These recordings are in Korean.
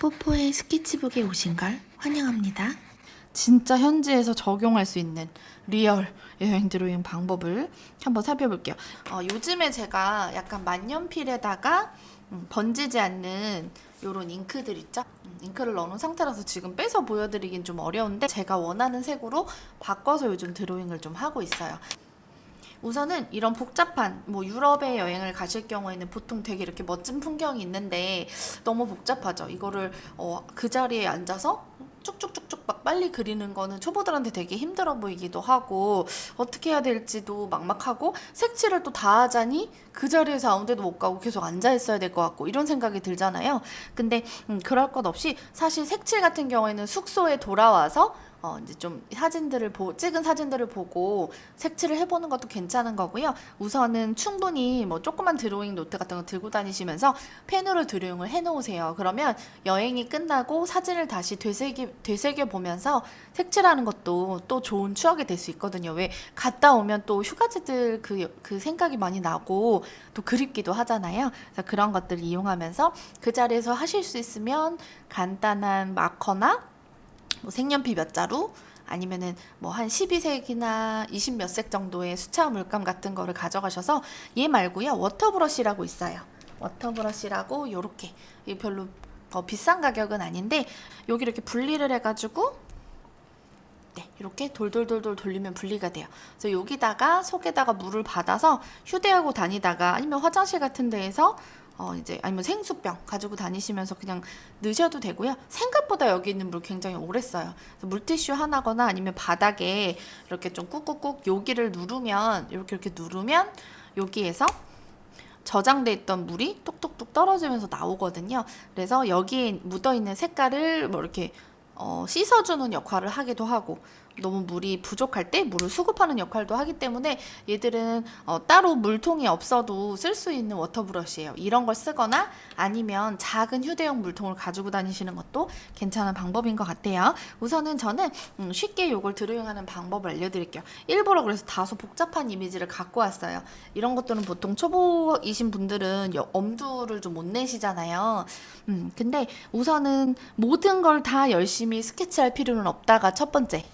포포의 스케치북에 오신 걸 환영합니다. 진짜 현지에서 적용할 수 있는 리얼 여행 드로잉 방법을 한번 살펴볼게요. 요즘에 제가 약간 만년필에다가 번지지 않는 요런 잉크들 있죠? 잉크를 넣어놓은 상태라서 지금 빼서 보여드리긴 좀 어려운데 제가 원하는 색으로 바꿔서 요즘 드로잉을 좀 하고 있어요. 우선은 이런 복잡한 유럽에 여행을 가실 경우에는 보통 되게 이렇게 멋진 풍경이 있는데 너무 복잡하죠. 이거를 그 자리에 앉아서 쭉쭉쭉쭉 막 빨리 그리는 거는 초보들한테 되게 힘들어 보이기도 하고 어떻게 해야 될지도 막막하고 색칠을 또 다 하자니 그 자리에서 아무 데도 못 가고 계속 앉아 있어야 될 것 같고 이런 생각이 들잖아요. 근데 그럴 것 없이 사실 색칠 같은 경우에는 숙소에 돌아와서 이제 좀 찍은 사진들을 보고 색칠을 해보는 것도 괜찮은 거고요. 우선은 충분히 조그만 드로잉 노트 같은 거 들고 다니시면서 펜으로 드로잉을 해놓으세요. 그러면 여행이 끝나고 사진을 다시 되새겨 보면서 색칠하는 것도 또 좋은 추억이 될 수 있거든요. 왜 갔다 오면 또 휴가지들 그 생각이 많이 나고 또 그립기도 하잖아요. 그래서 그런 것들을 이용하면서 그 자리에서 하실 수 있으면 간단한 마커나 색연필 몇 자루 아니면은 한 12색이나 20 몇 색 정도의 수채화 물감 같은 거를 가져가셔서 얘 말고요. 워터브러쉬라고 있어요. 워터브러쉬라고 요렇게 별로 비싼 가격은 아닌데 여기 이렇게 분리를 해가지고 이렇게 돌돌돌돌 돌리면 분리가 돼요. 그래서 여기다가 속에다가 물을 받아서 휴대하고 다니다가 아니면 화장실 같은 데에서 아니면 생수병 가지고 다니시면서 그냥 넣으셔도 되고요. 생각보다 여기 있는 물 굉장히 오래 써요. 그래서 물티슈 하나거나 아니면 바닥에 이렇게 좀 꾹꾹꾹 여기를 누르면 이렇게 누르면 여기에서 저장돼 있던 물이 뚝뚝뚝 떨어지면서 나오거든요. 그래서 여기에 묻어있는 색깔을 이렇게 씻어주는 역할을 하기도 하고 너무 물이 부족할 때 물을 수급하는 역할도 하기 때문에 얘들은 따로 물통이 없어도 쓸 수 있는 워터브러쉬예요. 이런 걸 쓰거나 아니면 작은 휴대용 물통을 가지고 다니시는 것도 괜찮은 방법인 것 같아요. 우선은 저는 쉽게 이걸 드로잉하는 방법을 알려드릴게요. 일부러 그래서 다소 복잡한 이미지를 갖고 왔어요. 이런 것들은 보통 초보이신 분들은 엄두를 좀 못 내시잖아요. 근데 우선은 모든 걸 다 열심히 스케치할 필요는 없다가 첫 번째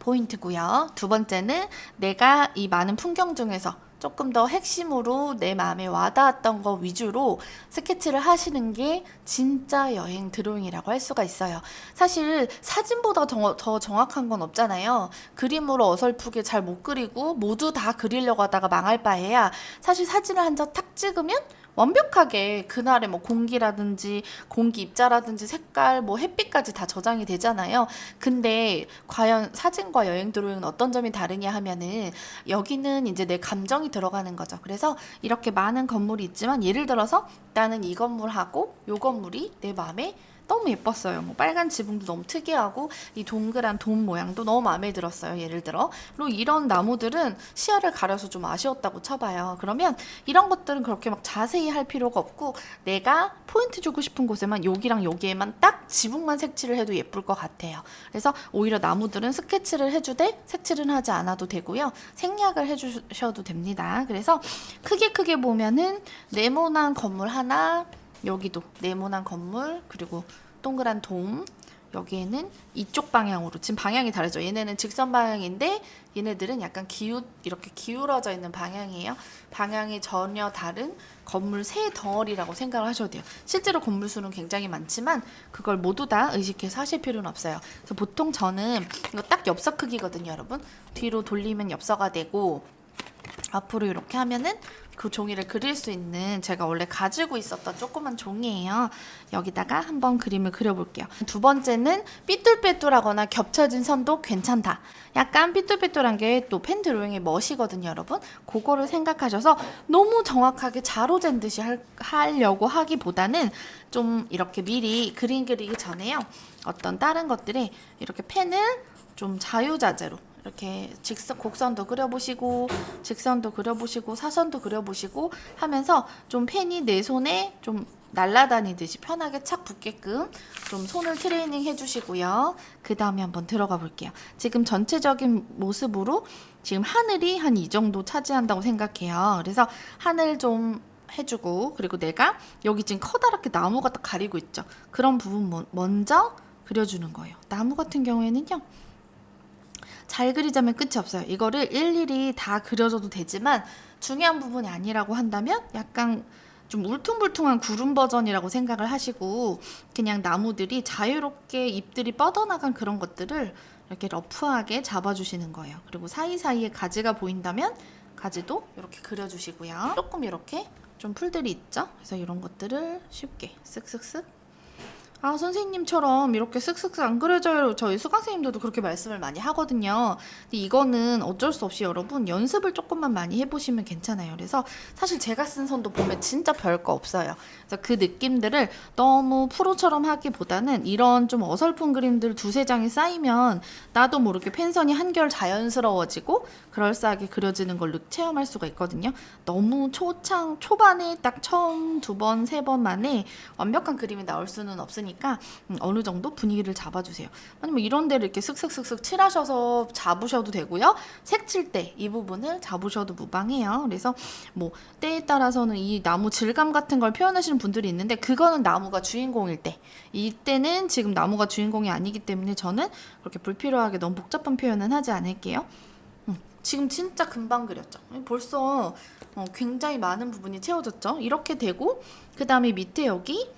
포인트고요. 두 번째는 내가 이 많은 풍경 중에서 조금 더 핵심으로 내 마음에 와닿았던 거 위주로 스케치를 하시는 게 진짜 여행 드로잉이라고 할 수가 있어요. 사실 사진보다 더 정확한 건 없잖아요. 그림으로 어설프게 잘 못 그리고 모두 다 그리려고 하다가 망할 바에야 사실 사진을 한 장 탁 찍으면 완벽하게 그날의 공기라든지 공기 입자라든지 색깔 햇빛까지 다 저장이 되잖아요. 근데 과연 사진과 여행 드로잉은 어떤 점이 다르냐 하면은 여기는 이제 내 감정이 들어가는 거죠. 그래서 이렇게 많은 건물이 있지만 예를 들어서 나는 이 건물하고 요 건물이 내 마음에 너무 예뻤어요. 빨간 지붕도 너무 특이하고 이 동그란 돔 모양도 너무 마음에 들었어요. 예를 들어. 그리고 이런 나무들은 시야를 가려서 좀 아쉬웠다고 쳐봐요. 그러면 이런 것들은 그렇게 막 자세히 할 필요가 없고 내가 포인트 주고 싶은 곳에만 여기랑 여기에만 딱 지붕만 색칠을 해도 예쁠 것 같아요. 그래서 오히려 나무들은 스케치를 해주되 색칠은 하지 않아도 되고요. 생략을 해주셔도 됩니다. 그래서 크게 보면은 네모난 건물 하나, 여기도 네모난 건물, 그리고 동그란 돔, 여기에는 이쪽 방향으로 지금 방향이 다르죠. 얘네는 직선 방향인데 얘네들은 약간 이렇게 기울어져 있는 방향이에요. 방향이 전혀 다른 건물 세 덩어리라고 생각을 하셔도 돼요. 실제로 건물 수는 굉장히 많지만 그걸 모두 다 의식해서 하실 필요는 없어요. 그래서 보통 저는 이거 딱 엽서 크기거든요, 여러분. 뒤로 돌리면 엽서가 되고 앞으로 이렇게 하면은 그 종이를 그릴 수 있는 제가 원래 가지고 있었던 조그만 종이에요. 여기다가 한번 그림을 그려볼게요. 두 번째는 삐뚤빼뚤하거나 겹쳐진 선도 괜찮다. 약간 삐뚤빼뚤한 게 또 펜 드로잉의 멋이거든요, 여러분. 그거를 생각하셔서 너무 정확하게 자로 잰 듯이 하려고 하기보다는 좀 이렇게 미리 그림 그리기 전에요. 어떤 다른 것들에 이렇게 펜을 좀 자유자재로 이렇게 곡선도 그려보시고 직선도 그려보시고 사선도 그려보시고 하면서 좀 펜이 내 손에 좀 날아다니듯이 편하게 착 붙게끔 좀 손을 트레이닝 해주시고요. 그 다음에 한번 들어가 볼게요. 지금 전체적인 모습으로 지금 하늘이 한 이 정도 차지한다고 생각해요. 그래서 하늘 좀 해주고, 그리고 내가 여기 지금 커다랗게 나무가 딱 가리고 있죠. 그런 부분 먼저 그려주는 거예요. 나무 같은 경우에는요, 잘 그리자면 끝이 없어요. 이거를 일일이 다 그려줘도 되지만 중요한 부분이 아니라고 한다면 약간 좀 울퉁불퉁한 구름 버전이라고 생각을 하시고, 그냥 나무들이 자유롭게 잎들이 뻗어나간 그런 것들을 이렇게 러프하게 잡아주시는 거예요. 그리고 사이사이에 가지가 보인다면 가지도 이렇게 그려주시고요. 조금 이렇게 좀 풀들이 있죠? 그래서 이런 것들을 쉽게 쓱쓱쓱. 아, 선생님처럼 이렇게 쓱쓱쓱 안 그려져요. 저희 수강생님들도 그렇게 말씀을 많이 하거든요. 근데 이거는 어쩔 수 없이 여러분 연습을 조금만 많이 해보시면 괜찮아요. 그래서 사실 제가 쓴 선도 보면 진짜 별거 없어요. 그래서 그 느낌들을 너무 프로처럼 하기보다는 이런 좀 어설픈 그림들 두세 장이 쌓이면 나도 모르게 펜선이 한결 자연스러워지고 그럴싸하게 그려지는 걸 체험할 수가 있거든요. 너무 초반에 딱 처음 두 번, 세 번 만에 완벽한 그림이 나올 수는 없으니까 어느 정도 분위기를 잡아주세요. 아니면 이런 데를 이렇게 슥슥슥슥 칠하셔서 잡으셔도 되고요. 색칠 때 이 부분을 잡으셔도 무방해요. 그래서 뭐 때에 따라서는 이 나무 질감 같은 걸 표현하시는 분들이 있는데 그거는 나무가 주인공일 때, 이때는 지금 나무가 주인공이 아니기 때문에 저는 그렇게 불필요하게 너무 복잡한 표현은 하지 않을게요. 지금 진짜 금방 그렸죠. 벌써 굉장히 많은 부분이 채워졌죠. 이렇게 되고 그 다음에 밑에 여기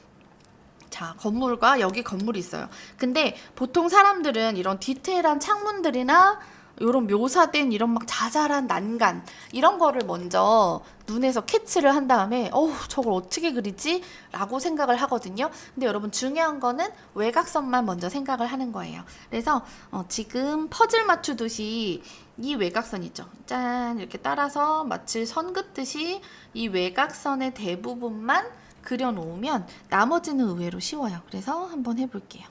자, 건물과 여기 건물이 있어요. 근데 보통 사람들은 이런 디테일한 창문들이나 이런 묘사된 이런 막 자잘한 난간 이런 거를 먼저 눈에서 캐치를 한 다음에 저걸 어떻게 그리지? 라고 생각을 하거든요. 근데 여러분 중요한 거는 외곽선만 먼저 생각을 하는 거예요. 그래서 지금 퍼즐 맞추듯이 이 외곽선 있죠. 짠 이렇게 따라서 마치 선 긋듯이 이 외곽선의 대부분만 그려놓으면 나머지는 의외로 쉬워요. 그래서 한번 해볼게요.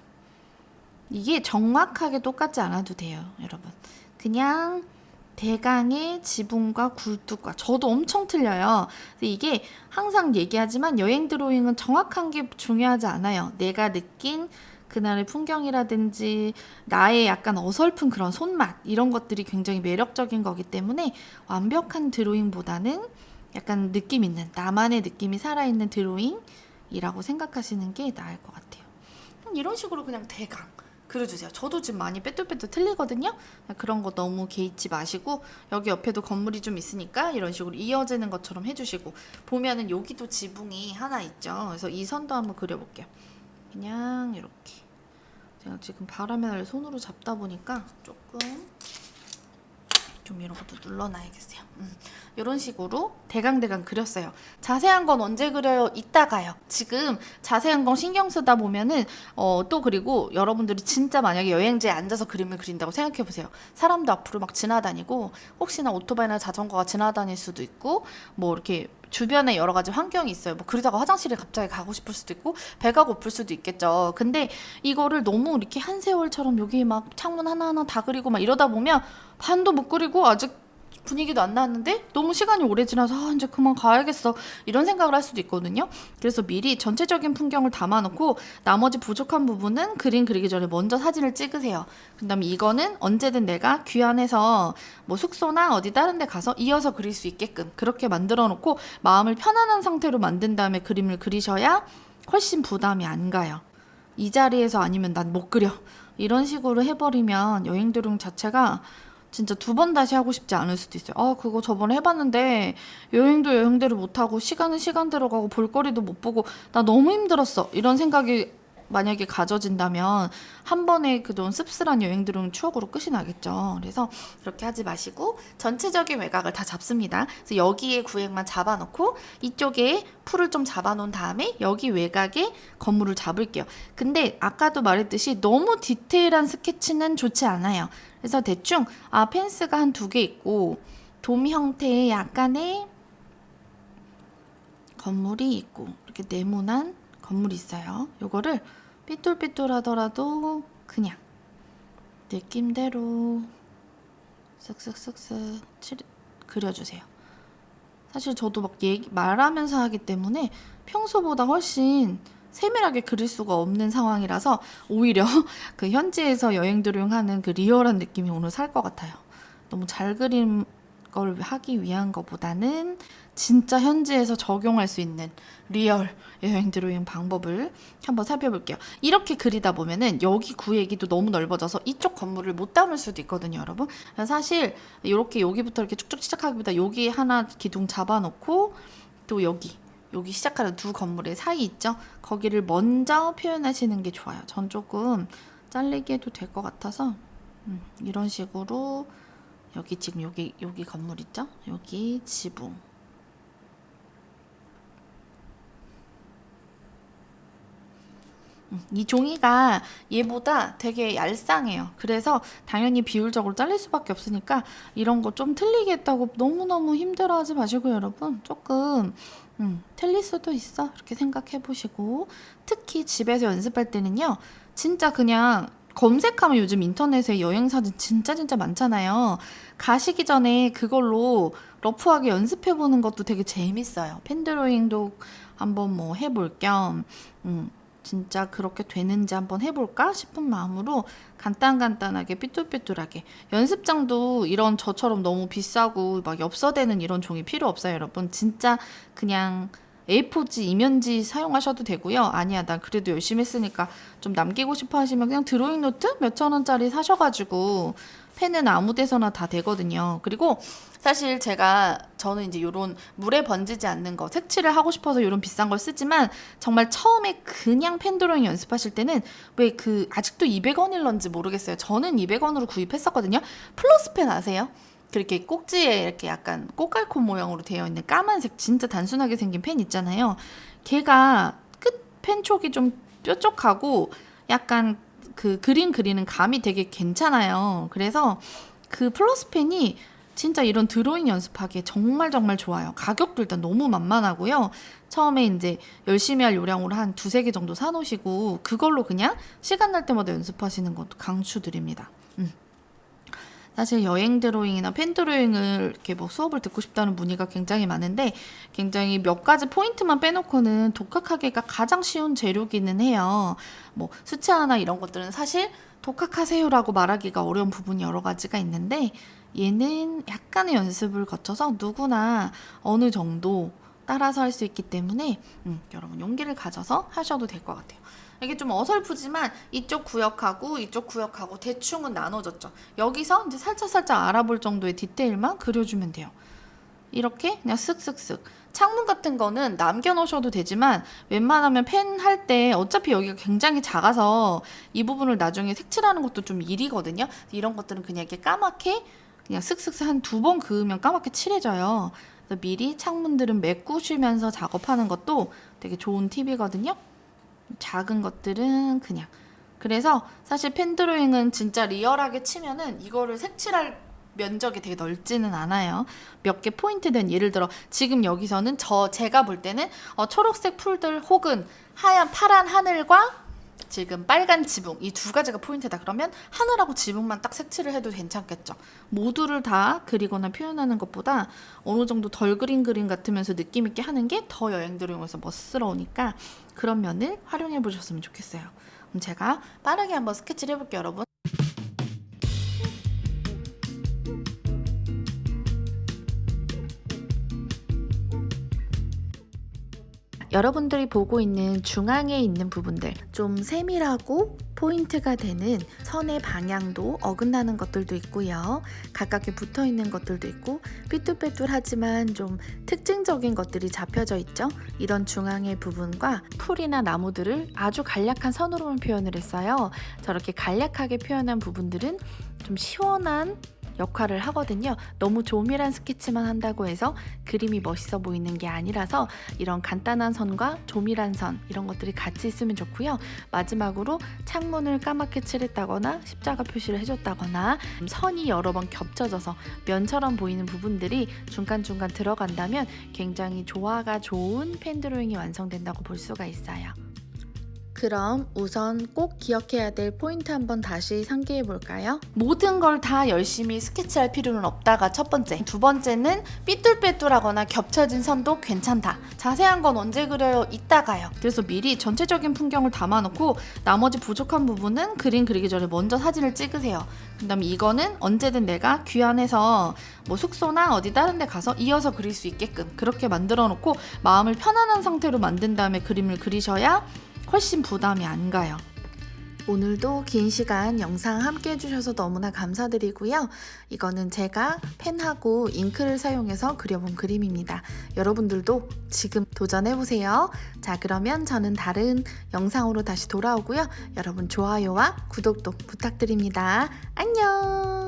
이게 정확하게 똑같지 않아도 돼요, 여러분. 그냥 대강의 지붕과 굴뚝과 저도 엄청 틀려요. 근데 이게 항상 얘기하지만 여행 드로잉은 정확한 게 중요하지 않아요. 내가 느낀 그날의 풍경이라든지 나의 약간 어설픈 그런 손맛 이런 것들이 굉장히 매력적인 거기 때문에 완벽한 드로잉보다는 약간 느낌 있는 나만의 느낌이 살아있는 드로잉이라고 생각하시는 게 나을 것 같아요. 이런 식으로 그냥 대강 그려주세요. 저도 지금 많이 빼뚤빼뚤 틀리거든요. 그런 거 너무 개의치 마시고 여기 옆에도 건물이 좀 있으니까 이런 식으로 이어지는 것처럼 해주시고, 보면은 여기도 지붕이 하나 있죠. 그래서 이 선도 한번 그려볼게요. 그냥 이렇게 제가 지금 바람의 날 손으로 잡다 보니까 조금 좀 이런 것도 눌러놔야겠어요. 이런 식으로 대강대강 그렸어요. 자세한 건 언제 그려요? 이따가요. 지금 자세한 건 신경 쓰다 보면은 또 그리고 여러분들이 진짜 만약에 여행지에 앉아서 그림을 그린다고 생각해 보세요. 사람도 앞으로 막 지나다니고 혹시나 오토바이나 자전거가 지나다닐 수도 있고 뭐 이렇게 주변에 여러 가지 환경이 있어요. 뭐 그러다가 화장실에 갑자기 가고 싶을 수도 있고 배가 고플 수도 있겠죠. 근데 이거를 너무 이렇게 한 세월처럼 여기 막 창문 하나하나 다 그리고 막 이러다 보면 반도 못 그리고 아직 분위기도 안 나왔는데 너무 시간이 오래 지나서 이제 그만 가야겠어 이런 생각을 할 수도 있거든요. 그래서 미리 전체적인 풍경을 담아놓고 나머지 부족한 부분은 그림 그리기 전에 먼저 사진을 찍으세요. 그 다음에 이거는 언제든 내가 귀환해서 뭐 숙소나 어디 다른 데 가서 이어서 그릴 수 있게끔 그렇게 만들어 놓고 마음을 편안한 상태로 만든 다음에 그림을 그리셔야 훨씬 부담이 안 가요. 이 자리에서 아니면 난 못 그려 이런 식으로 해버리면 여행 드로잉 자체가 진짜 두 번 다시 하고 싶지 않을 수도 있어요. 그거 저번에 해봤는데 여행도 여행대로 못하고 시간은 시간대로 가고 볼거리도 못 보고 나 너무 힘들었어. 이런 생각이 만약에 가져진다면 한 번에 그동안 씁쓸한 여행들은 추억으로 끝이 나겠죠. 그래서 그렇게 하지 마시고 전체적인 외곽을 다 잡습니다. 그래서 여기에 구획만 잡아놓고 이쪽에 풀을 좀 잡아놓은 다음에 여기 외곽에 건물을 잡을게요. 근데 아까도 말했듯이 너무 디테일한 스케치는 좋지 않아요. 그래서 대충 펜스가 한 2개 있고 돔 형태의 약간의 건물이 있고 이렇게 네모난 건물이 있어요. 요거를 삐뚤삐뚤하더라도 그냥 느낌대로 쓱쓱쓱쓱 그려주세요. 사실 저도 막 말하면서 하기 때문에 평소보다 훨씬 세밀하게 그릴 수가 없는 상황이라서 오히려 그 현지에서 여행 드로잉 하는 그 리얼한 느낌이 오늘 살 것 같아요. 너무 잘 그린 걸 하기 위한 것보다는 진짜 현지에서 적용할 수 있는 리얼 여행 드로잉 방법을 한번 살펴볼게요. 이렇게 그리다 보면은 여기 구획이도 너무 넓어져서 이쪽 건물을 못 담을 수도 있거든요, 여러분. 사실 이렇게 여기부터 이렇게 쭉쭉 시작하기보다 여기 하나 기둥 잡아놓고 또 여기 시작하는 두 건물의 사이 있죠? 거기를 먼저 표현하시는 게 좋아요. 전 조금 잘리게 해도 될 것 같아서 이런 식으로 여기 지금 여기 건물 있죠? 여기 지붕. 이 종이가 얘보다 되게 얄쌍해요. 그래서 당연히 비율적으로 잘릴 수밖에 없으니까 이런 거 좀 틀리게 했다고 너무너무 힘들어하지 마시고 여러분 조금 틀릴 수도 있어 이렇게 생각해 보시고, 특히 집에서 연습할 때는요 진짜 그냥 검색하면 요즘 인터넷에 여행 사진 진짜 많잖아요. 가시기 전에 그걸로 러프하게 연습해 보는 것도 되게 재밌어요. 펜드로잉도 한번 뭐 해볼 겸 진짜 그렇게 되는지 한번 해볼까 싶은 마음으로 간단하게 삐뚤삐뚤하게. 연습장도 이런 저처럼 너무 비싸고 막 엽서되는 이런 종이 필요 없어요, 여러분. 진짜 그냥 A4지, 이면지 사용하셔도 되고요. 아니야, 난 그래도 열심히 했으니까 좀 남기고 싶어 하시면 그냥 드로잉 노트 몇천 원짜리 사셔가지고 펜은 아무 데서나 다 되거든요. 그리고 사실 저는 이제 요런 물에 번지지 않는 거, 색칠을 하고 싶어서 요런 비싼 걸 쓰지만 정말 처음에 그냥 펜 드로잉 연습하실 때는 왜 아직도 200원일런지 모르겠어요. 저는 200원으로 구입했었거든요. 플러스 펜 아세요? 그렇게 꼭지에 이렇게 약간 꽃갈콘 모양으로 되어 있는 까만색 진짜 단순하게 생긴 펜 있잖아요. 걔가 끝 펜 촉이 좀 뾰족하고 약간 그 그림 그리는 감이 되게 괜찮아요. 그래서 그 플러스 펜이 진짜 이런 드로잉 연습하기에 정말 좋아요. 가격도 일단 너무 만만하고요. 처음에 이제 열심히 할 요량으로 한 두세 개 정도 사놓으시고 그걸로 그냥 시간 날 때마다 연습하시는 것도 강추드립니다. 사실 여행 드로잉이나 펜 드로잉을 이렇게 뭐 수업을 듣고 싶다는 문의가 굉장히 많은데, 굉장히 몇 가지 포인트만 빼놓고는 독학하기가 가장 쉬운 재료기는 해요. 뭐 수채화나 이런 것들은 사실 독학하세요라고 말하기가 어려운 부분이 여러 가지가 있는데, 얘는 약간의 연습을 거쳐서 누구나 어느 정도 따라서 할 수 있기 때문에 여러분 용기를 가져서 하셔도 될 것 같아요. 이게 좀 어설프지만 이쪽 구역하고 이쪽 구역하고 대충은 나눠졌죠. 여기서 이제 살짝 알아볼 정도의 디테일만 그려주면 돼요. 이렇게 그냥 쓱쓱쓱. 창문 같은 거는 남겨놓으셔도 되지만 웬만하면 펜 할 때 어차피 여기가 굉장히 작아서 이 부분을 나중에 색칠하는 것도 좀 일이거든요. 이런 것들은 그냥 이렇게 까맣게 그냥 쓱쓱쓱 한 2번 그으면 까맣게 칠해져요. 그래서 미리 창문들은 메꾸시면서 작업하는 것도 되게 좋은 팁이거든요. 작은 것들은 그냥. 그래서 사실 펜 드로잉은 진짜 리얼하게 치면은 이거를 색칠할 면적이 되게 넓지는 않아요. 몇 개 포인트된, 예를 들어 지금 여기서는 제가 볼 때는 초록색 풀들 혹은 파란 하늘과 지금 빨간 지붕, 이 두 가지가 포인트다. 그러면 하늘하고 지붕만 딱 색칠을 해도 괜찮겠죠. 모두를 다 그리거나 표현하는 것보다 어느 정도 덜 그린 그림 같으면서 느낌 있게 하는 게 더 여행 드로잉에서 멋스러우니까 그런 면을 활용해 보셨으면 좋겠어요. 그럼 제가 빠르게 한번 스케치를 해볼게요, 여러분. 여러분들이 보고 있는 중앙에 있는 부분들, 좀 세밀하고 포인트가 되는 선의 방향도 어긋나는 것들도 있고요. 가깝게 붙어 있는 것들도 있고 삐뚤빼뚤하지만 좀 특징적인 것들이 잡혀져 있죠. 이런 중앙의 부분과 풀이나 나무들을 아주 간략한 선으로만 표현을 했어요. 저렇게 간략하게 표현한 부분들은 좀 시원한 역할을 하거든요. 너무 조밀한 스케치만 한다고 해서 그림이 멋있어 보이는 게 아니라서 이런 간단한 선과 조밀한 선, 이런 것들이 같이 있으면 좋고요. 마지막으로 창문을 까맣게 칠했다거나 십자가 표시를 해줬다거나 선이 여러 번 겹쳐져서 면처럼 보이는 부분들이 중간중간 들어간다면 굉장히 조화가 좋은 펜 드로잉이 완성된다고 볼 수가 있어요. 그럼 우선 꼭 기억해야 될 포인트 한번 다시 상기해 볼까요? 모든 걸 다 열심히 스케치할 필요는 없다가 첫 번째. 두 번째는 삐뚤빼뚤하거나 겹쳐진 선도 괜찮다. 자세한 건 언제 그려요? 이따가요. 그래서 미리 전체적인 풍경을 담아놓고 나머지 부족한 부분은 그림 그리기 전에 먼저 사진을 찍으세요. 그 다음에 이거는 언제든 내가 귀환해서 뭐 숙소나 어디 다른 데 가서 이어서 그릴 수 있게끔 그렇게 만들어 놓고 마음을 편안한 상태로 만든 다음에 그림을 그리셔야 훨씬 부담이 안 가요. 오늘도 긴 시간 영상 함께 해주셔서 너무나 감사드리고요. 이거는 제가 펜하고 잉크를 사용해서 그려본 그림입니다. 여러분들도 지금 도전해보세요. 자, 그러면 저는 다른 영상으로 다시 돌아오고요. 여러분 좋아요와 구독도 부탁드립니다. 안녕!